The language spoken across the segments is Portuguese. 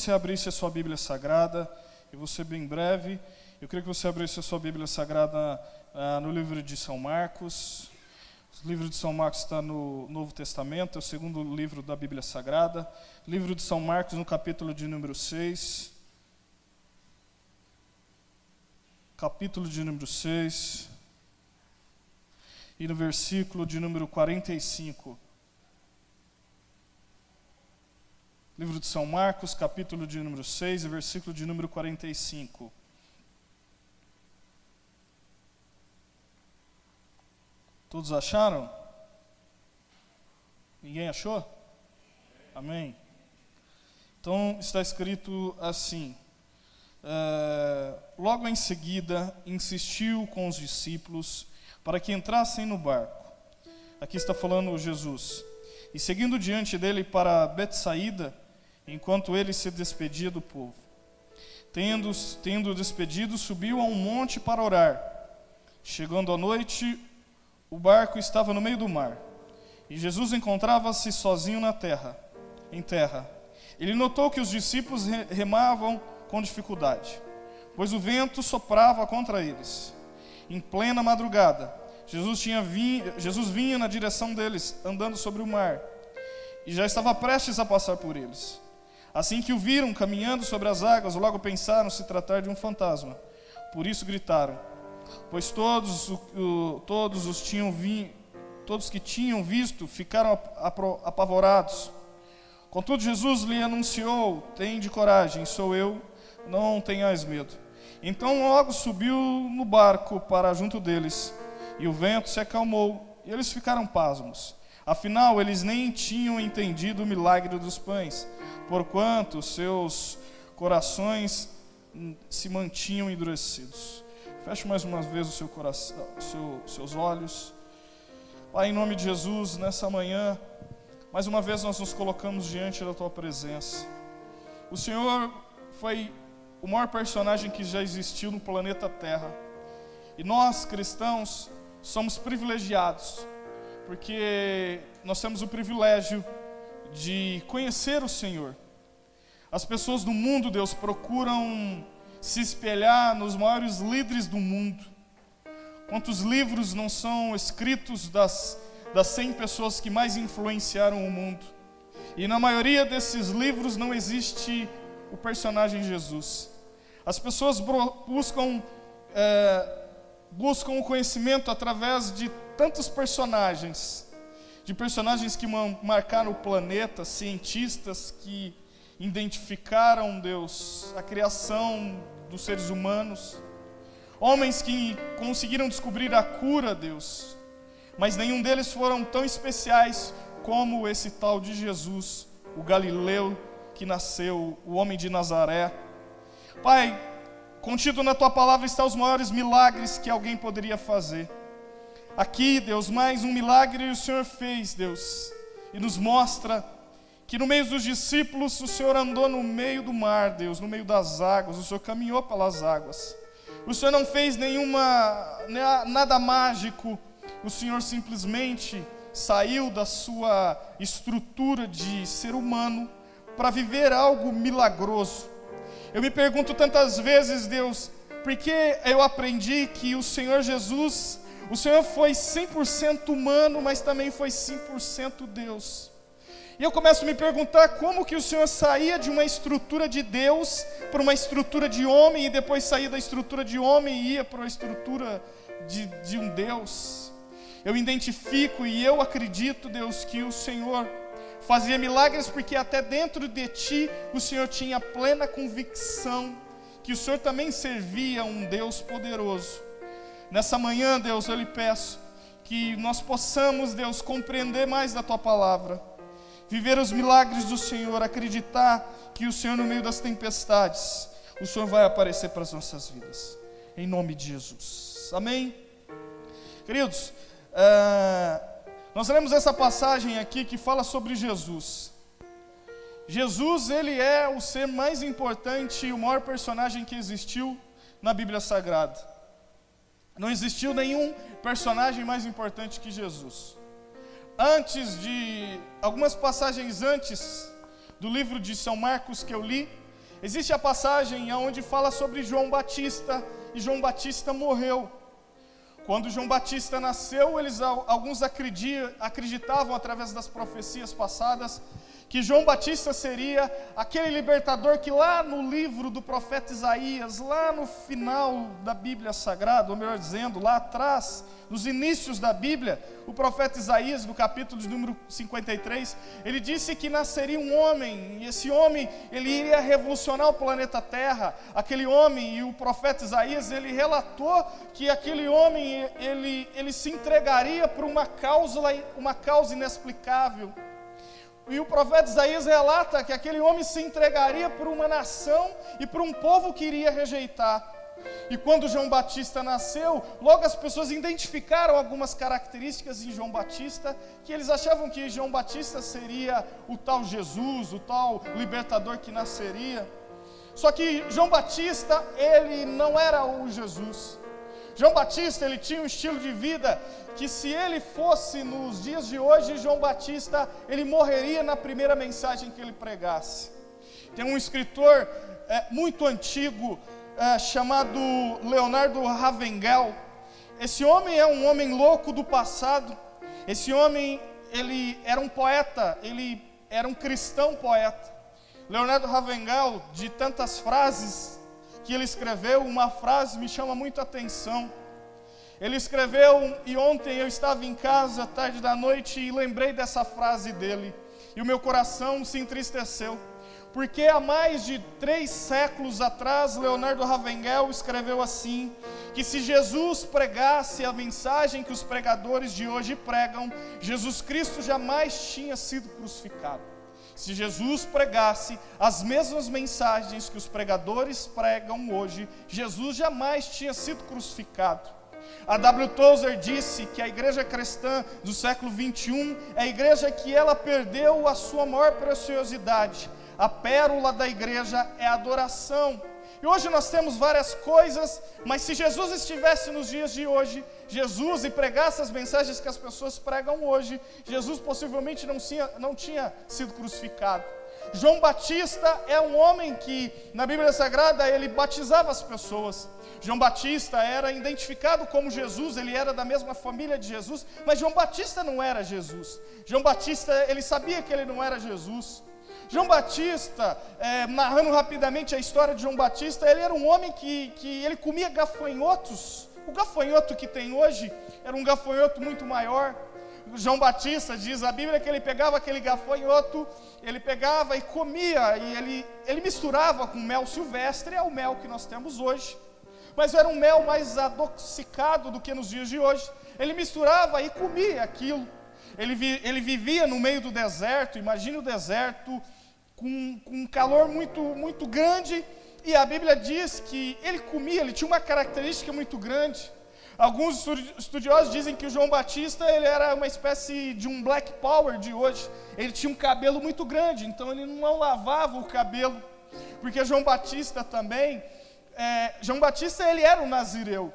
você abrisse a sua Bíblia Sagrada, e você bem breve, eu queria que você abrisse a sua Bíblia Sagrada no livro de São Marcos. O livro de São Marcos está no Novo Testamento, é o segundo livro da Bíblia Sagrada. Livro de São Marcos, no capítulo de número 6. Capítulo de número 6. E no versículo de número 45. Livro de São Marcos, capítulo de número 6, e versículo de número 45. Todos acharam? Ninguém achou? Amém? Então está escrito assim: logo em seguida insistiu com os discípulos para que entrassem no barco. Aqui está falando Jesus. E seguindo diante dele para Betsaída, enquanto ele se despedia do povo. Tendo despedido, subiu a um monte para orar. Chegando à noite, o barco estava no meio do mar, e Jesus encontrava-se sozinho em terra. Ele notou que os discípulos remavam com dificuldade, pois o vento soprava contra eles. Em plena madrugada, Jesus vinha na direção deles, andando sobre o mar, e já estava prestes a passar por eles. Assim que o viram caminhando sobre as águas, logo pensaram se tratar de um fantasma. Por isso gritaram, pois todos que tinham visto ficaram apavorados. Contudo, Jesus lhe anunciou: tende coragem, sou eu, não tenhais medo. Então logo subiu no barco para junto deles, e o vento se acalmou, e eles ficaram pasmos. Afinal, eles nem tinham entendido o milagre dos pães, porquanto seus corações se mantinham endurecidos. Feche mais uma vez o seu coração, seus olhos. Pai, em nome de Jesus, nessa manhã, mais uma vez nós nos colocamos diante da Tua presença. O Senhor foi o maior personagem que já existiu no planeta Terra. E nós, cristãos, somos privilegiados, porque nós temos o privilégio de conhecer o Senhor. As pessoas do mundo, Deus, procuram se espelhar nos maiores líderes do mundo. Quantos livros não são escritos das 100 pessoas que mais influenciaram o mundo? E na maioria desses livros não existe o personagem Jesus. As pessoas buscam o conhecimento através de tantos personagens, de personagens que marcaram o planeta, cientistas que identificaram, Deus, a criação dos seres humanos, homens que conseguiram descobrir a cura, Deus, mas nenhum deles foram tão especiais como esse tal de Jesus, o Galileu que nasceu, o homem de Nazaré. Pai, contido na Tua palavra estão os maiores milagres que alguém poderia fazer. Aqui, Deus, mais um milagre o Senhor fez, Deus, e nos mostra que no meio dos discípulos o Senhor andou no meio do mar, Deus, no meio das águas, o Senhor caminhou pelas águas. O Senhor não fez nada mágico, o Senhor simplesmente saiu da sua estrutura de ser humano para viver algo milagroso. Eu me pergunto tantas vezes, Deus, porque eu aprendi que o Senhor Jesus, o Senhor foi 100% humano, mas também foi 100% Deus. E eu começo a me perguntar como que o Senhor saía de uma estrutura de Deus para uma estrutura de homem, e depois saía da estrutura de homem e ia para a estrutura de um Deus. Eu identifico e eu acredito, Deus, que o Senhor fazia milagres porque até dentro de Ti o Senhor tinha plena convicção que o Senhor também servia um Deus poderoso. Nessa manhã, Deus, eu lhe peço que nós possamos, Deus, compreender mais da Tua palavra, viver os milagres do Senhor, acreditar que o Senhor no meio das tempestades, o Senhor vai aparecer para as nossas vidas, em nome de Jesus, amém? Queridos, nós lemos essa passagem aqui que fala sobre Jesus. Jesus, ele é o ser mais importante e o maior personagem que existiu na Bíblia Sagrada. Não existiu nenhum personagem mais importante que Jesus. Algumas passagens antes do livro de São Marcos que eu li, Existe a passagem onde fala sobre João Batista, e João Batista morreu. Quando João Batista nasceu, alguns acreditavam, através das profecias passadas, que João Batista seria aquele libertador que lá no livro do profeta Isaías, lá no final da Bíblia Sagrada, ou melhor dizendo, lá atrás, nos inícios da Bíblia, o profeta Isaías, no capítulo de número 53, ele disse que nasceria um homem, e esse homem, ele iria revolucionar o planeta Terra. Aquele homem, e o profeta Isaías, ele relatou que aquele homem, ele se entregaria por uma causa inexplicável. E o profeta Isaías relata que aquele homem se entregaria por uma nação e por um povo que iria rejeitar. E quando João Batista nasceu, logo as pessoas identificaram algumas características em João Batista, que eles achavam que João Batista seria o tal Jesus, o tal libertador que nasceria. Só que João Batista, ele não era o Jesus. João Batista, ele tinha um estilo de vida que, se ele fosse nos dias de hoje, João Batista, ele morreria na primeira mensagem que ele pregasse. Tem um escritor muito antigo, chamado Leonardo Ravenel. Esse homem é um homem louco do passado. Esse homem, ele era um poeta, ele era um cristão poeta. Leonardo Ravenel, de tantas frases que ele escreveu, uma frase me chama muito a atenção. Ele escreveu, e ontem eu estava em casa, tarde da noite, e lembrei dessa frase dele, e o meu coração se entristeceu, porque há mais de 3 séculos atrás, Leonardo Ravenel escreveu assim, que se Jesus pregasse a mensagem que os pregadores de hoje pregam, Jesus Cristo jamais tinha sido crucificado. Se Jesus pregasse as mesmas mensagens que os pregadores pregam hoje, Jesus jamais tinha sido crucificado. A W. Tozer disse que a igreja cristã do século 21 é a igreja que ela perdeu a sua maior preciosidade. A pérola da igreja é a adoração. E hoje nós temos várias coisas, mas se Jesus estivesse nos dias de hoje, Jesus, e pregasse as mensagens que as pessoas pregam hoje, Jesus possivelmente não tinha sido crucificado. João Batista é um homem que, na Bíblia Sagrada, ele batizava as pessoas. João Batista era identificado como Jesus, ele era da mesma família de Jesus, mas João Batista não era Jesus. João Batista, ele sabia que ele não era Jesus. João Batista, narrando rapidamente a história de João Batista, ele era um homem que ele comia gafanhotos. O gafanhoto que tem hoje era um gafanhoto muito maior. João Batista, diz a Bíblia, que ele pegava aquele gafanhoto, ele pegava e comia, e ele misturava com mel silvestre, é o mel que nós temos hoje, mas era um mel mais adocicado do que nos dias de hoje. Ele misturava e comia aquilo. Ele vivia no meio do deserto, imagine o deserto, com um calor muito, muito grande, e a Bíblia diz que ele comia, ele tinha uma característica muito grande. Alguns estudiosos dizem que o João Batista, ele era uma espécie de um Black Power de hoje. Ele tinha um cabelo muito grande, então ele não lavava o cabelo, porque João Batista também, João Batista, ele era um nazireu.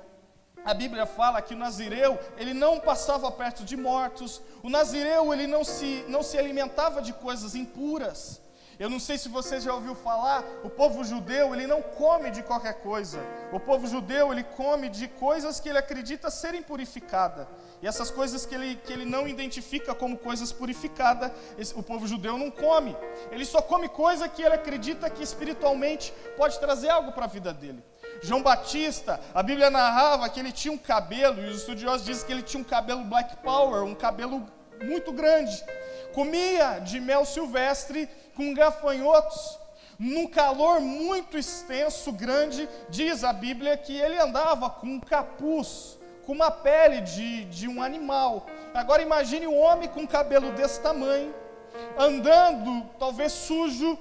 A Bíblia fala que o nazireu, ele não passava perto de mortos. O nazireu, ele não se alimentava de coisas impuras. Eu não sei se você já ouviu falar, o povo judeu, ele não come de qualquer coisa. O povo judeu, ele come de coisas que ele acredita serem purificadas. E essas coisas que ele não identifica como coisas purificadas, o povo judeu não come. Ele só come coisa que ele acredita que espiritualmente pode trazer algo para a vida dele. João Batista, a Bíblia narrava que ele tinha um cabelo, e os estudiosos dizem que ele tinha um cabelo Black Power, um cabelo muito grande. Comia de mel silvestre com gafanhotos, num calor muito extenso, grande. Diz a Bíblia que ele andava com um capuz, com uma pele de um animal. Agora imagine um homem com cabelo desse tamanho, andando, talvez sujo,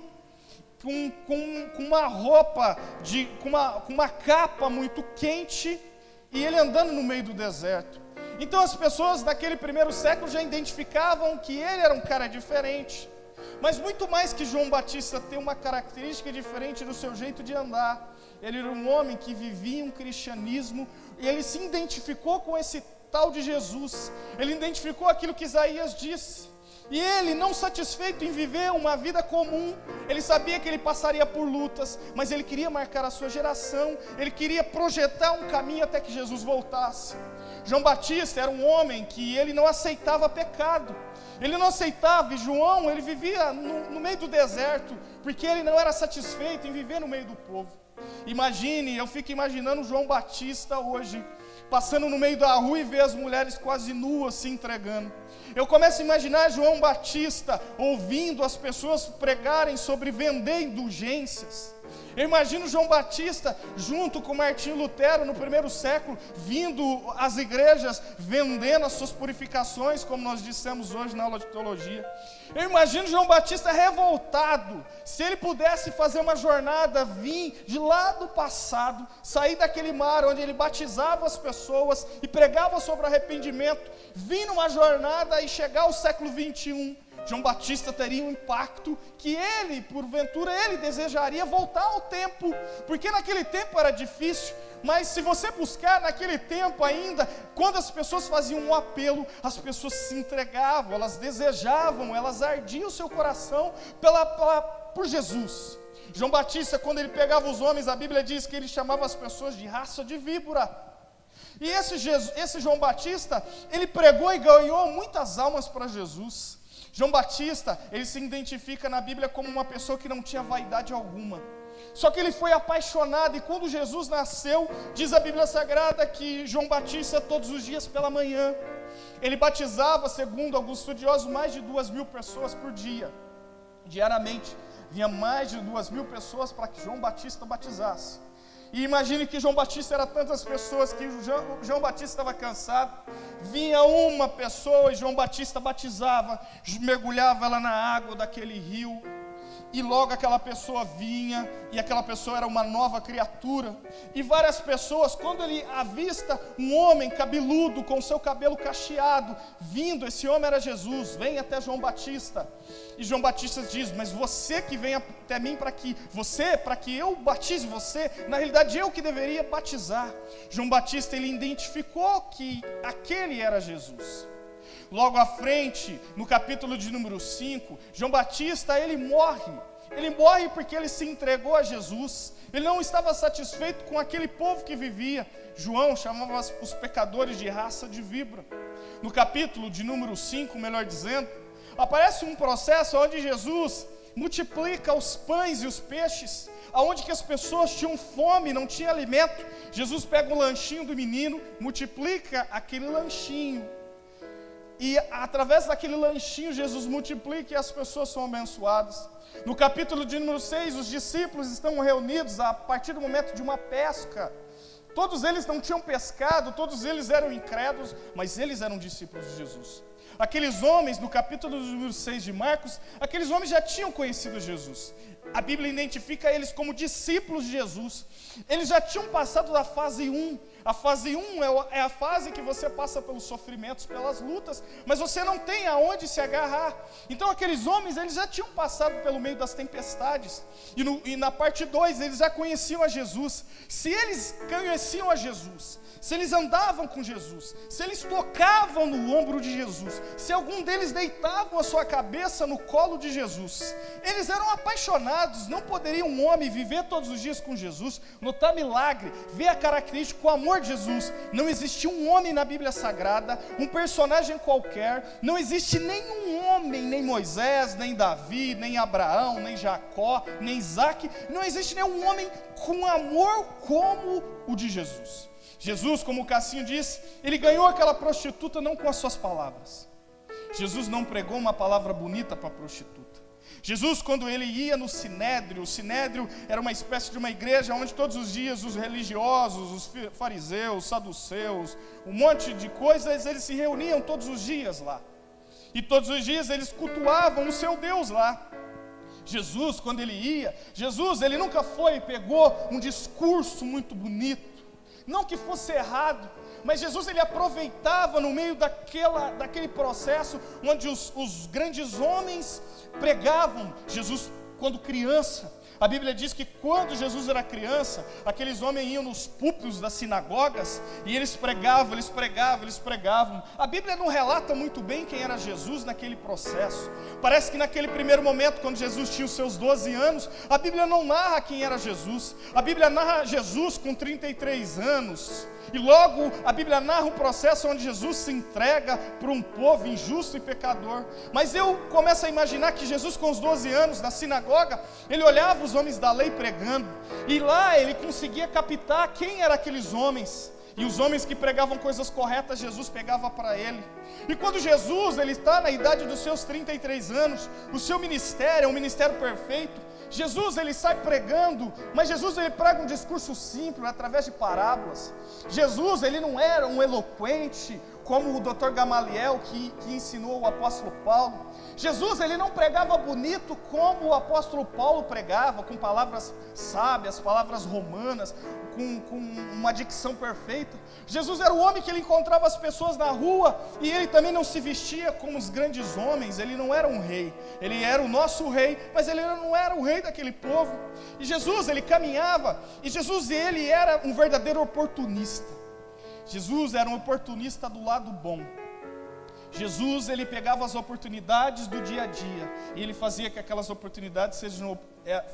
com uma roupa, com uma capa muito quente, e ele andando no meio do deserto. Então as pessoas daquele primeiro século já identificavam que ele era um cara diferente. Mas muito mais que João Batista ter uma característica diferente do seu jeito de andar, ele era um homem que vivia um cristianismo, e ele se identificou com esse tal de Jesus. Ele identificou aquilo que Isaías disse, E ele, não satisfeito em viver uma vida comum, ele sabia que ele passaria por lutas, mas ele queria marcar a sua geração, ele queria projetar um caminho até que Jesus voltasse. João Batista era um homem que ele não aceitava pecado, ele não aceitava, e João, ele vivia no meio do deserto, porque ele não era satisfeito em viver no meio do povo. Imagine, eu fico imaginando João Batista hoje, passando no meio da rua e ver as mulheres quase nuas se entregando. Eu começo a imaginar João Batista ouvindo as pessoas pregarem sobre vender indulgências. Eu imagino João Batista junto com Martinho Lutero no primeiro século, vindo às igrejas, vendendo as suas purificações, como nós dissemos hoje na aula de teologia. Eu imagino João Batista revoltado, se ele pudesse fazer uma jornada, vir de lá do passado, sair daquele mar onde ele batizava as pessoas e pregava sobre arrependimento, vir numa jornada e chegar ao século 21, João Batista teria um impacto que ele, porventura, ele desejaria voltar ao tempo, porque naquele tempo era difícil, mas se você buscar naquele tempo ainda, quando as pessoas faziam um apelo, as pessoas se entregavam, elas desejavam, elas ardiam o seu coração por Jesus. João Batista, quando ele pegava os homens, a Bíblia diz que ele chamava as pessoas de raça de víbora. E esse João Batista, ele pregou e ganhou muitas almas para Jesus. João Batista, ele se identifica na Bíblia como uma pessoa que não tinha vaidade alguma. Só que ele foi apaixonado, e quando Jesus nasceu, diz a Bíblia Sagrada que João Batista, todos os dias pela manhã, ele batizava, segundo alguns estudiosos, mais de 2.000 pessoas por dia. Diariamente, vinha mais de 2.000 pessoas para que João Batista batizasse. E imagine que João Batista era tantas pessoas que João Batista estava cansado. Vinha uma pessoa e João Batista batizava, mergulhava ela na água daquele rio. E logo aquela pessoa vinha, e aquela pessoa era uma nova criatura. E várias pessoas, quando ele avista um homem cabeludo, com seu cabelo cacheado, vindo, esse homem era Jesus, vem até João Batista. E João Batista diz, mas você que vem até mim para que eu batize você, na realidade eu que deveria batizar. João Batista, ele identificou que aquele era Jesus. Logo à frente, no capítulo de número 5, João Batista, ele morre. Ele morre porque ele se entregou a Jesus. Ele não estava satisfeito com aquele povo que vivia. João chamava os pecadores de raça de víbora. No capítulo de número 5, melhor dizendo, aparece um processo onde Jesus multiplica os pães e os peixes, aonde que as pessoas tinham fome, não tinham alimento. Jesus pega o lanchinho do menino, multiplica aquele lanchinho. E através daquele lanchinho, Jesus multiplica e as pessoas são abençoadas. No capítulo de número 6, os discípulos estão reunidos a partir do momento de uma pesca. Todos eles não tinham pescado, todos eles eram incrédulos, mas eles eram discípulos de Jesus. Aqueles homens, no capítulo de número 6 de Marcos, aqueles homens já tinham conhecido Jesus. A Bíblia identifica eles como discípulos de Jesus. Eles já tinham passado da fase 1. A fase 1 é a fase que você passa pelos sofrimentos, pelas lutas, mas você não tem aonde se agarrar. Então aqueles homens, eles já tinham passado pelo meio das tempestades. E na parte 2, eles já conheciam a Jesus. Se eles conheciam a Jesus, se eles andavam com Jesus, se eles tocavam no ombro de Jesus, se algum deles deitavam a sua cabeça no colo de Jesus, eles eram apaixonados. Não poderia um homem viver todos os dias com Jesus, notar milagre, ver a característica, o amor de Jesus. Não existia um homem na Bíblia Sagrada, um personagem qualquer, não existe nenhum homem, nem Moisés, nem Davi, nem Abraão, nem Jacó, nem Isaac, não existe nenhum homem com amor como o de Jesus. Jesus, como o Cassinho disse, ele ganhou aquela prostituta não com as suas palavras. Jesus não pregou uma palavra bonita para a prostituta. Jesus, quando ele ia no Sinédrio, o Sinédrio era uma espécie de uma igreja onde todos os dias os religiosos, os fariseus, saduceus, um monte de coisas, eles se reuniam todos os dias lá. E todos os dias eles cultuavam o seu Deus lá. Jesus, quando ele ia, ele nunca foi e pegou um discurso muito bonito. Não que fosse errado, mas Jesus, ele aproveitava no meio daquele processo onde os grandes homens pregavam. Jesus, quando criança, A Bíblia diz que quando Jesus era criança, aqueles homens iam nos púlpitos das sinagogas e eles pregavam. A Bíblia não relata muito bem quem era Jesus naquele processo. Parece que naquele primeiro momento, quando Jesus tinha os seus 12 anos, a Bíblia não narra quem era Jesus. A Bíblia narra Jesus com 33 anos. E logo a Bíblia narra um processo onde Jesus se entrega para um povo injusto e pecador. Mas eu começo a imaginar que Jesus, com os 12 anos, na sinagoga, ele olhava os homens da lei pregando, e lá ele conseguia captar quem eram aqueles homens. E os homens que pregavam coisas corretas, Jesus pegava para ele. E quando Jesus ele está na idade dos seus 33 anos, o seu ministério é um ministério perfeito. Jesus ele sai pregando, mas Jesus ele prega um discurso simples, através de parábolas. Jesus ele não era um eloquente, como o Dr. Gamaliel que ensinou o apóstolo Paulo. Jesus ele não pregava bonito como o apóstolo Paulo pregava, com palavras sábias, palavras romanas, com uma dicção perfeita. Jesus era o homem que ele encontrava as pessoas na rua, e ele também não se vestia como os grandes homens. Ele não era um rei, ele era o nosso rei, mas ele não era o rei daquele povo. E Jesus ele caminhava, e Jesus ele era um verdadeiro oportunista. Jesus era um oportunista do lado bom. Jesus ele pegava as oportunidades do dia a dia, e ele fazia que aquelas oportunidades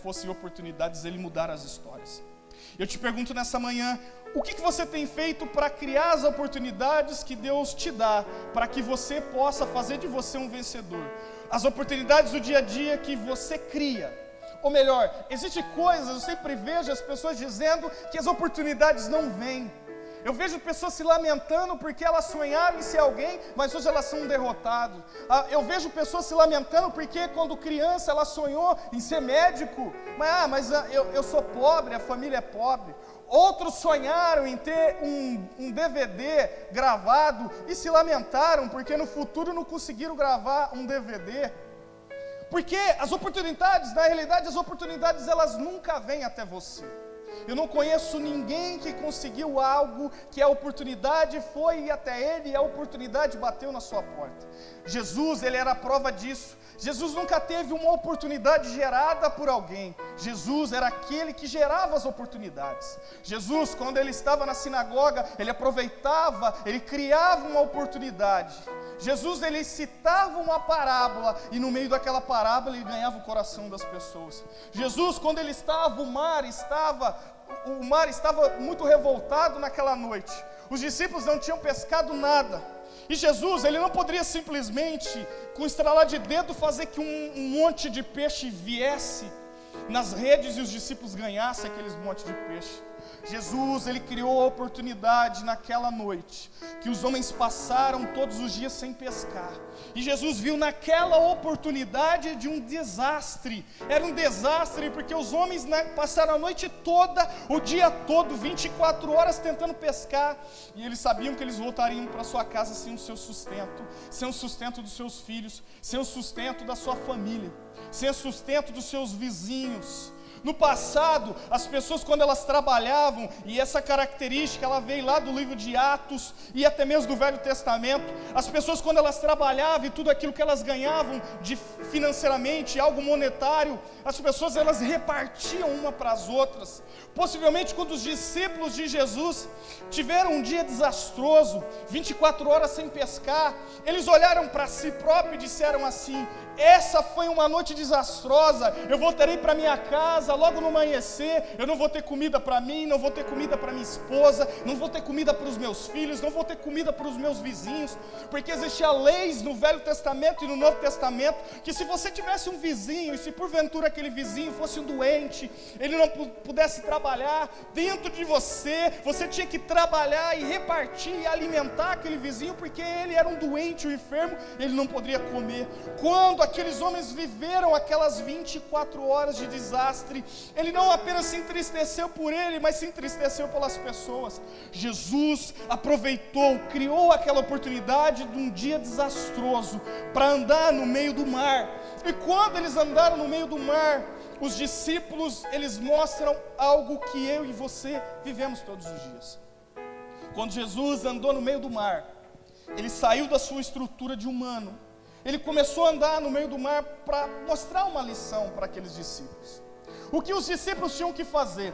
fossem oportunidades de ele mudar as histórias. Eu te pergunto nessa manhã, o que você tem feito para criar as oportunidades que Deus te dá, para que você possa fazer de você um vencedor? As oportunidades do dia a dia que você cria. Ou melhor, existem coisas, eu sempre vejo as pessoas dizendo que as oportunidades não vêm. Eu vejo pessoas se lamentando porque elas sonharam em ser alguém, mas hoje elas são derrotadas. Eu vejo pessoas se lamentando porque quando criança ela sonhou em ser médico, mas eu sou pobre, a família é pobre. Outros sonharam em ter um DVD gravado e se lamentaram porque no futuro não conseguiram gravar um DVD. Porque as oportunidades, na realidade as oportunidades elas nunca vêm até você. Eu não conheço ninguém que conseguiu algo que a oportunidade foi até ele e a oportunidade bateu na sua porta. Jesus, ele era a prova disso. Jesus nunca teve uma oportunidade gerada por alguém. Jesus era aquele que gerava as oportunidades. Jesus, quando ele estava na sinagoga, ele aproveitava, ele criava uma oportunidade. Jesus, ele citava uma parábola, e no meio daquela parábola ele ganhava o coração das pessoas. Jesus, quando ele estava, o mar estava muito revoltado naquela noite. Os discípulos não tinham pescado nada. E Jesus, ele não poderia simplesmente, com estralar de dedo, fazer que um monte de peixe viesse nas redes e os discípulos ganhassem aqueles montes de peixe. Jesus, ele criou a oportunidade naquela noite, que os homens passaram todos os dias sem pescar. E Jesus viu naquela oportunidade de um desastre. Era um desastre porque os homens passaram a noite toda, o dia todo, 24 horas tentando pescar. E eles sabiam que eles voltariam para sua casa sem o seu sustento, sem o sustento dos seus filhos, sem o sustento da sua família, sem o sustento dos seus vizinhos. No passado, as pessoas quando elas trabalhavam, e essa característica ela veio lá do livro de Atos e até mesmo do Velho Testamento, as pessoas quando elas trabalhavam e tudo aquilo que elas ganhavam financeiramente, algo monetário, as pessoas elas repartiam uma para as outras. Possivelmente quando os discípulos de Jesus tiveram um dia desastroso, 24 horas sem pescar, eles olharam para si próprios e disseram assim: essa foi uma noite desastrosa, eu voltarei para minha casa logo no amanhecer, eu não vou ter comida para mim, não vou ter comida para minha esposa, não vou ter comida para os meus filhos, não vou ter comida para os meus vizinhos, porque existia leis no Velho Testamento e no Novo Testamento, que se você tivesse um vizinho, e se porventura aquele vizinho fosse um doente, ele não pudesse trabalhar, dentro de você tinha que trabalhar e repartir e alimentar aquele vizinho, porque ele era um doente, um enfermo, ele não poderia comer. Quando aqueles homens viveram aquelas 24 horas de desastre, ele não apenas se entristeceu por ele, mas se entristeceu pelas pessoas. Jesus aproveitou, criou aquela oportunidade de um dia desastroso para andar no meio do mar. E quando eles andaram no meio do mar, os discípulos, eles mostram algo que eu e você vivemos todos os dias. Quando Jesus andou no meio do mar, ele saiu da sua estrutura de humano. Ele começou a andar no meio do mar para mostrar uma lição para aqueles discípulos. O que os discípulos tinham que fazer?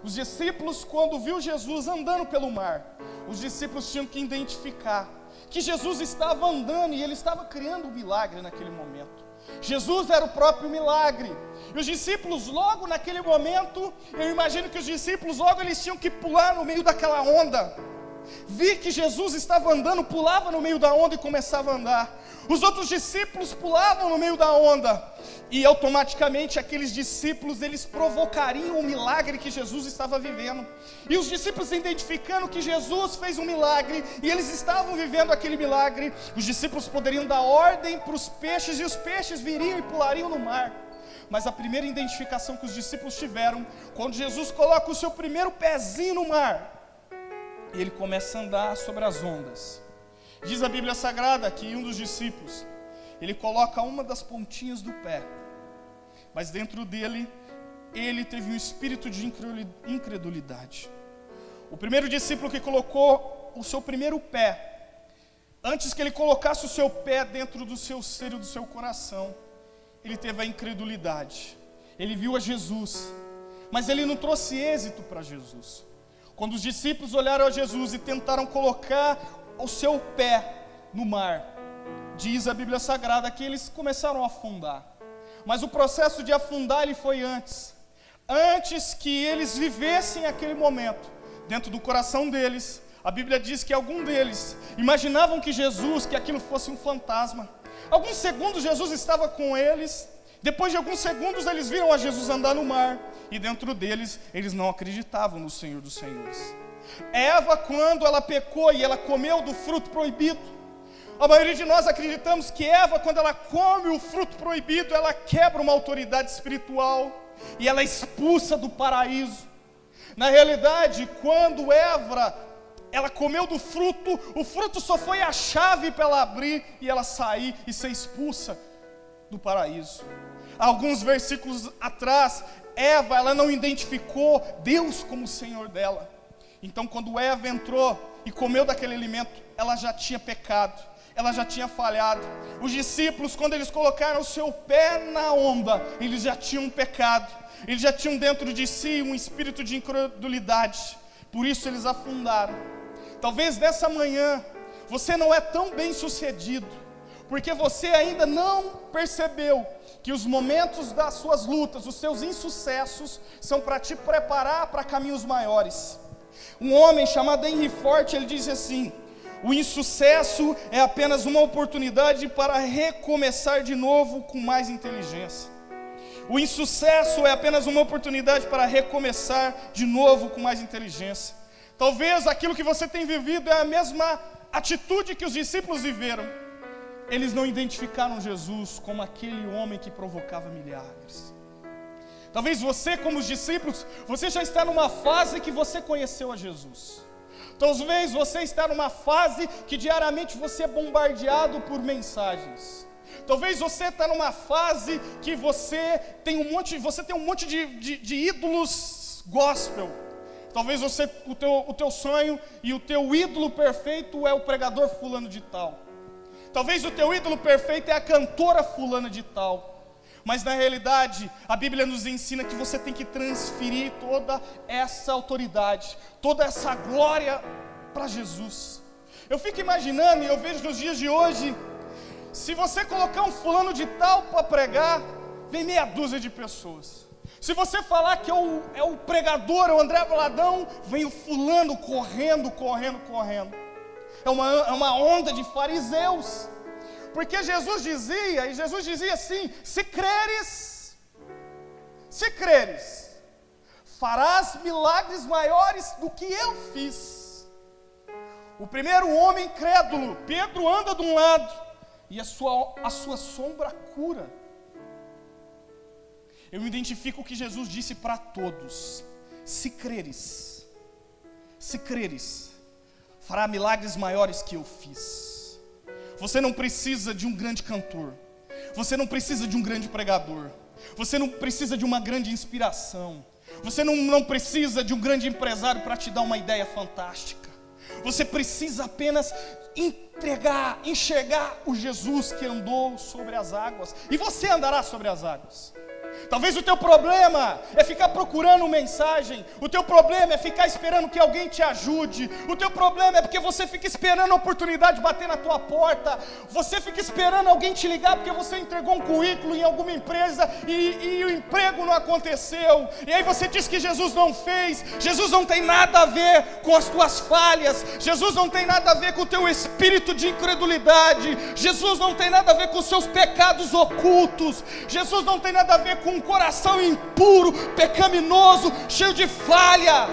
Os discípulos, quando viu Jesus andando pelo mar, os discípulos tinham que identificar que Jesus estava andando e ele estava criando um milagre naquele momento. Jesus era o próprio milagre. E os discípulos logo naquele momento, eu imagino que os discípulos logo eles tinham que pular no meio daquela onda. Vi que Jesus estava andando, pulava no meio da onda e começava a andar. Os outros discípulos pulavam no meio da onda. E automaticamente aqueles discípulos, eles provocariam o milagre que Jesus estava vivendo. E os discípulos identificando que Jesus fez um milagre, e eles estavam vivendo aquele milagre, os discípulos poderiam dar ordem para os peixes, e os peixes viriam e pulariam no mar. Mas a primeira identificação que os discípulos tiveram, quando Jesus coloca o seu primeiro pezinho no mar, e ele começa a andar sobre as ondas. Diz a Bíblia Sagrada que um dos discípulos, ele coloca uma das pontinhas do pé, mas dentro dele, ele teve um espírito de incredulidade. O primeiro discípulo que colocou o seu primeiro pé, antes que ele colocasse o seu pé dentro do seu ser e do seu coração, ele teve a incredulidade. Ele viu a Jesus, mas ele não trouxe êxito para Jesus. Quando os discípulos olharam a Jesus e tentaram colocar o seu pé no mar, diz a Bíblia Sagrada que eles começaram a afundar. Mas o processo de afundar ele foi antes que eles vivessem aquele momento. Dentro do coração deles, a Bíblia diz que algum deles imaginavam que aquilo fosse um fantasma. Alguns segundos Jesus estava com eles. Depois de alguns segundos eles viram a Jesus andar no mar, e dentro deles, eles não acreditavam no Senhor dos Senhores. Eva, quando ela pecou e ela comeu do fruto proibido, a maioria de nós acreditamos que Eva, quando ela come o fruto proibido, ela quebra uma autoridade espiritual, e ela é expulsa do paraíso. Na realidade, quando ela comeu do fruto, o fruto só foi a chave para ela abrir, e ela sair e ser expulsa do paraíso. Alguns versículos atrás, Eva, ela não identificou Deus como o Senhor dela. Então quando Eva entrou e comeu daquele alimento, ela já tinha pecado, ela já tinha falhado. Os discípulos, quando eles colocaram o seu pé na onda, eles já tinham pecado, eles já tinham dentro de si um espírito de incredulidade, por isso eles afundaram. Talvez nessa manhã, você não é tão bem sucedido, porque você ainda não percebeu que os momentos das suas lutas, os seus insucessos, são para te preparar para caminhos maiores. Um homem chamado Henry Ford, ele diz assim: o insucesso é apenas uma oportunidade para recomeçar de novo com mais inteligência. O insucesso é apenas uma oportunidade para recomeçar de novo com mais inteligência. Talvez aquilo que você tem vivido é a mesma atitude que os discípulos viveram. Eles não identificaram Jesus como aquele homem que provocava milagres. Talvez você, como os discípulos, você já está numa fase que você conheceu a Jesus. Talvez você está numa fase que diariamente você é bombardeado por mensagens. Talvez você está numa fase que você tem um monte de ídolos gospel. Talvez o teu sonho e o teu ídolo perfeito é o pregador fulano de tal. Talvez o teu ídolo perfeito é a cantora fulana de tal. Mas na realidade, a Bíblia nos ensina que você tem que transferir toda essa autoridade, toda essa glória para Jesus. Eu fico imaginando, e eu vejo nos dias de hoje, se você colocar um fulano de tal para pregar, vem meia dúzia de pessoas. Se você falar que é o pregador, é o André Valadão, vem o fulano correndo. É uma onda de fariseus. Porque Jesus dizia assim: se creres, farás milagres maiores do que eu fiz. O primeiro homem incrédulo, Pedro, anda de um lado, e a sua sombra cura. Eu me identifico o que Jesus disse para todos: se creres, fará milagres maiores que eu fiz. Você não precisa de um grande cantor, você não precisa de um grande pregador, você não precisa de uma grande inspiração, você não precisa de um grande empresário para te dar uma ideia fantástica. Você precisa apenas enxergar o Jesus que andou sobre as águas, e você andará sobre as águas. Talvez o teu problema é ficar procurando mensagem. O teu problema é ficar esperando que alguém te ajude. O teu problema é porque você fica esperando a oportunidade bater na tua porta. Você fica esperando alguém te ligar porque você entregou um currículo em alguma empresa e o emprego não aconteceu. E aí você diz que Jesus não fez. Jesus não tem nada a ver com as tuas falhas. Jesus não tem nada a ver com o teu espírito de incredulidade. Jesus não tem nada a ver com os seus pecados ocultos. Jesus não tem nada a ver com um coração impuro, pecaminoso, cheio de falhas.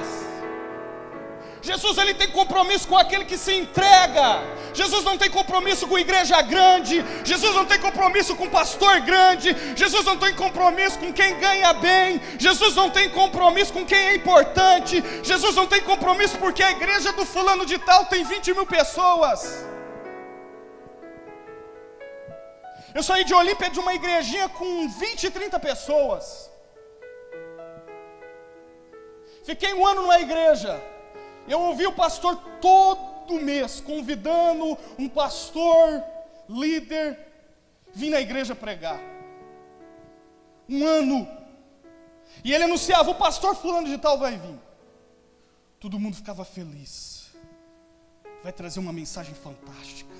Jesus, ele tem compromisso com aquele que se entrega. Jesus não tem compromisso com igreja grande. Jesus não tem compromisso com pastor grande. Jesus não tem compromisso com quem ganha bem. Jesus não tem compromisso com quem é importante. Jesus não tem compromisso porque a igreja do fulano de tal tem 20 mil pessoas. Eu saí de Olímpia de uma igrejinha com 20, 30 pessoas. Fiquei um ano numa igreja. Eu ouvi o pastor todo mês convidando um pastor, líder, vir na igreja pregar. Um ano. E ele anunciava: o pastor fulano de tal vai vir. Todo mundo ficava feliz. Vai trazer uma mensagem fantástica.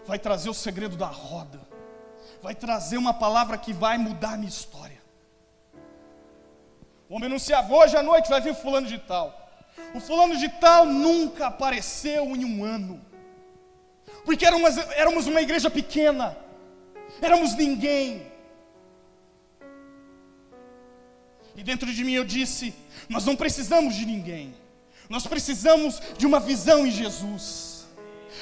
Vai trazer o segredo da roda. Vai trazer uma palavra que vai mudar a minha história. O homem anunciava: hoje à noite vai vir fulano de tal. O fulano de tal nunca apareceu em um ano. Porque éramos uma igreja pequena. Éramos ninguém. E dentro de mim eu disse: nós não precisamos de ninguém. Nós precisamos de uma visão em Jesus.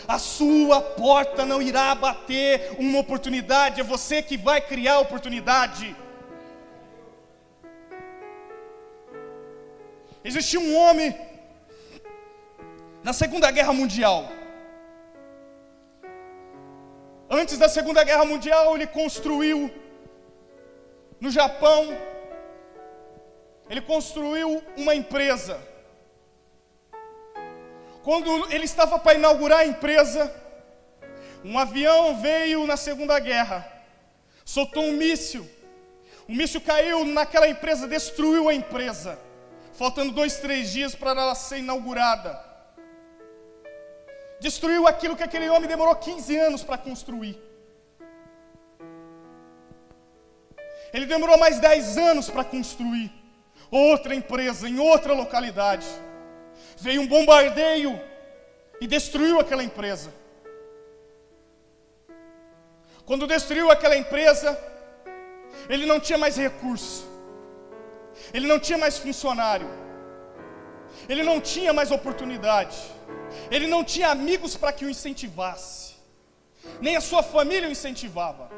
A sua porta não irá bater uma oportunidade, é você que vai criar a oportunidade. Existia um homem na Segunda Guerra Mundial. Antes da Segunda Guerra Mundial, ele construiu no Japão, ele construiu uma empresa. Quando ele estava para inaugurar a empresa, um avião veio na Segunda Guerra, soltou um míssil. O míssil caiu naquela empresa, destruiu a empresa, faltando 2, 3 dias para ela ser inaugurada. Destruiu aquilo que aquele homem demorou 15 anos para construir. Ele demorou mais 10 anos para construir outra empresa em outra localidade. Veio um bombardeio e destruiu aquela empresa. Quando destruiu aquela empresa, ele não tinha mais recurso, ele não tinha mais funcionário, ele não tinha mais oportunidade, ele não tinha amigos para que o incentivasse, nem a sua família o incentivava.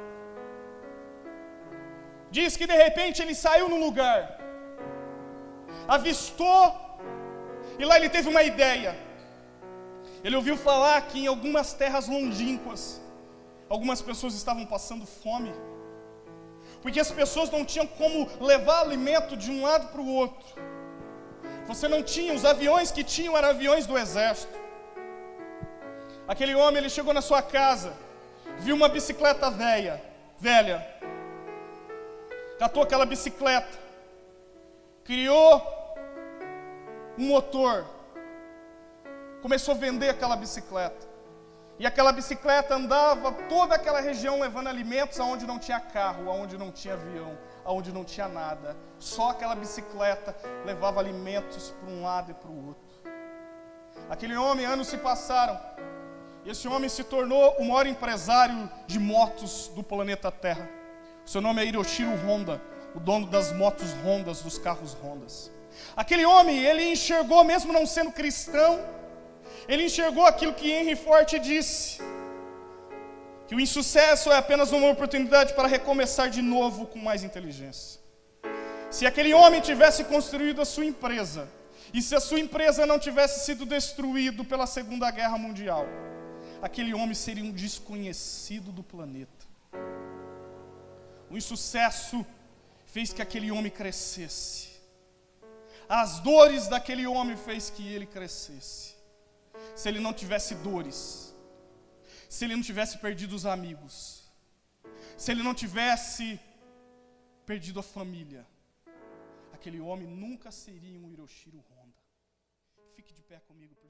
Diz que de repente ele saiu no lugar, avistou, e lá ele teve uma ideia. Ele ouviu falar que em algumas terras longínquas, algumas pessoas estavam passando fome, porque as pessoas não tinham como levar alimento de um lado para o outro. Você não tinha, os aviões que tinham eram aviões do exército. Aquele homem, ele chegou na sua casa, viu uma bicicleta velha, catou aquela bicicleta, criou um motor, começou a vender aquela bicicleta, e aquela bicicleta andava toda aquela região levando alimentos aonde não tinha carro, aonde não tinha avião, aonde não tinha nada. Só aquela bicicleta levava alimentos para um lado e para o outro. Aquele homem, anos se passaram, e esse homem se tornou o maior empresário de motos do planeta Terra. O seu nome é Hiroshiro Honda, o dono das motos Hondas, dos carros Hondas. Aquele homem, ele enxergou, mesmo não sendo cristão, ele enxergou aquilo que Henry Ford disse, que o insucesso é apenas uma oportunidade para recomeçar de novo com mais inteligência. Se aquele homem tivesse construído a sua empresa, e se a sua empresa não tivesse sido destruída pela Segunda Guerra Mundial, aquele homem seria um desconhecido do planeta. O insucesso fez que aquele homem crescesse. As dores daquele homem fez que ele crescesse. Se ele não tivesse dores, se ele não tivesse perdido os amigos, se ele não tivesse perdido a família, aquele homem nunca seria um Hiroshiro Honda. Fique de pé comigo, por